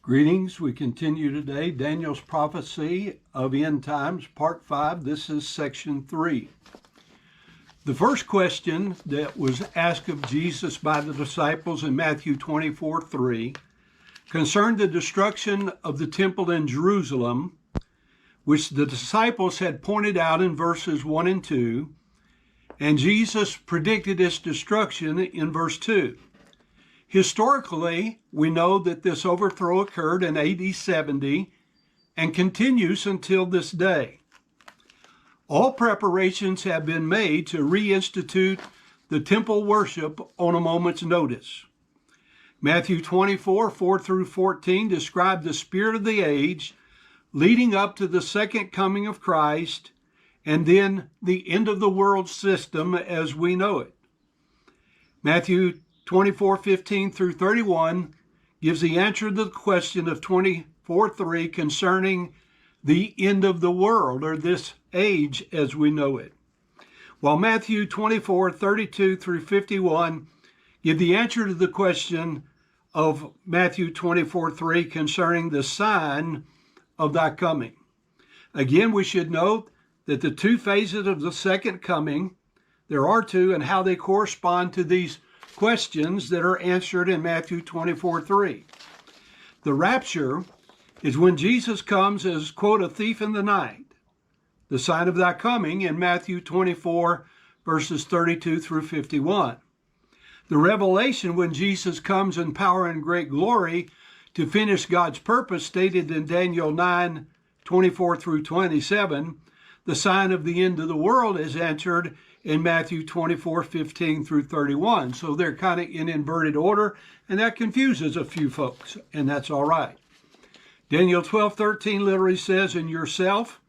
Greetings. We continue today Daniel's prophecy of end times, part 5. This is section 3. The first question that was asked of Jesus by the disciples in Matthew 24:3 concerned the destruction of the temple in Jerusalem, which the disciples had pointed out in verses 1 and 2, and Jesus predicted its destruction in verse 2. Historically, we know that this overthrow occurred in AD 70 and continues until this day. All preparations have been made to reinstitute the temple worship on a moment's notice. Matthew 24:4-14 describe the spirit of the age leading up to the second coming of Christ and then the end of the world system as we know it. Matthew 24:15-31 gives the answer to the question of 24:3 concerning the end of the world, or this age as we know it. While Matthew 24:32-51 give the answer to the question of Matthew 24:3 concerning the sign of thy coming. Again, we should note that the two phases of the second coming, there are two, and how they correspond to these questions that are answered in Matthew 24:3. The rapture is when Jesus comes as, quote, a thief in the night. The sign of thy coming in Matthew 24, verses 32-51. The revelation when Jesus comes in power and great glory to finish God's purpose stated in Daniel 9:24-27. The sign of the end of the world is answered in Matthew 24:15-31. So they're kind of in inverted order, and that confuses a few folks, and that's all right. Daniel 12:13 literally says, "In yourself,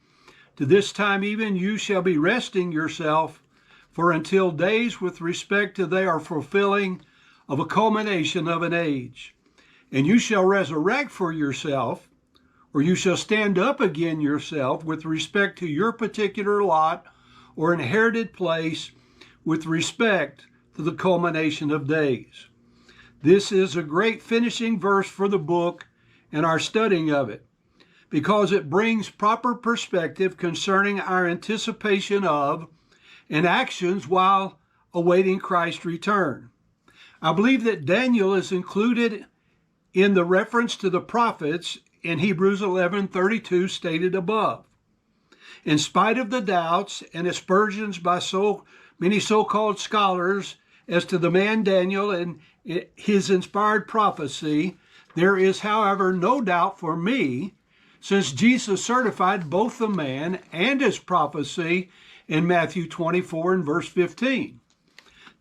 to this time even you shall be resting yourself, for until days with respect to they are fulfilling of a culmination of an age. And you shall resurrect for yourself, or you shall stand up again yourself with respect to your particular lot or inherited place with respect to the culmination of days." This is a great finishing verse for the book and our studying of it, because it brings proper perspective concerning our anticipation of and actions while awaiting Christ's return. I believe that Daniel is included in the reference to the prophets in Hebrews 11:32 stated above. In spite of the doubts and aspersions by so many so-called scholars as to the man Daniel and his inspired prophecy, there is, however, no doubt for me, since Jesus certified both the man and his prophecy in Matthew 24 and verse 15.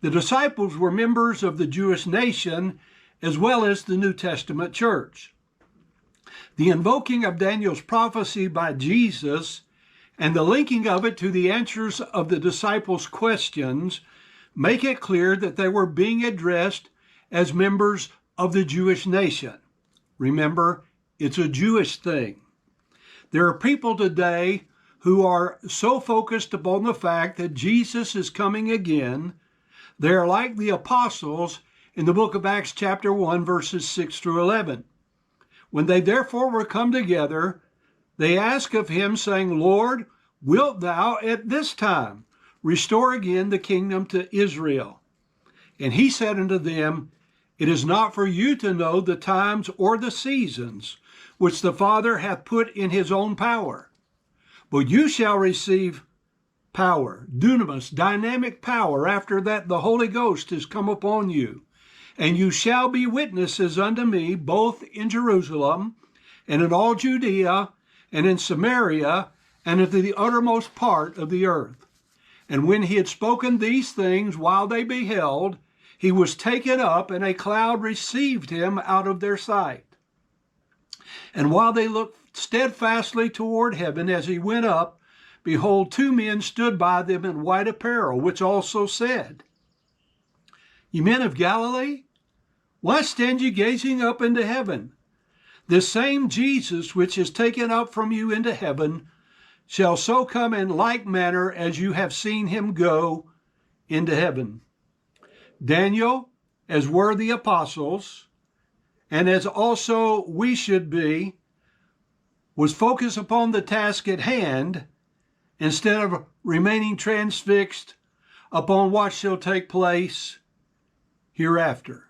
The disciples were members of the Jewish nation as well as the New Testament church. The invoking of Daniel's prophecy by Jesus and the linking of it to the answers of the disciples' questions make it clear that they were being addressed as members of the Jewish nation. Remember, it's a Jewish thing. There are people today who are so focused upon the fact that Jesus is coming again, they are like the apostles in the book of Acts chapter 1, verses 6-11. When they therefore were come together, they asked of him, saying, Lord, wilt thou at this time restore again the kingdom to Israel? And he said unto them, It is not for you to know the times or the seasons which the Father hath put in his own power, but you shall receive power, dunamis, dynamic power, after that the Holy Ghost is come upon you. And you shall be witnesses unto me both in Jerusalem and in all Judea and in Samaria and into the uttermost part of the earth. And when he had spoken these things while they beheld, he was taken up, and a cloud received him out of their sight. And while they looked steadfastly toward heaven as he went up, behold, two men stood by them in white apparel, which also said, Ye men of Galilee, why stand ye gazing up into heaven? This same Jesus which is taken up from you into heaven shall so come in like manner as you have seen him go into heaven. Daniel, as were the apostles, and as also we should be, was focused upon the task at hand instead of remaining transfixed upon what shall take place hereafter.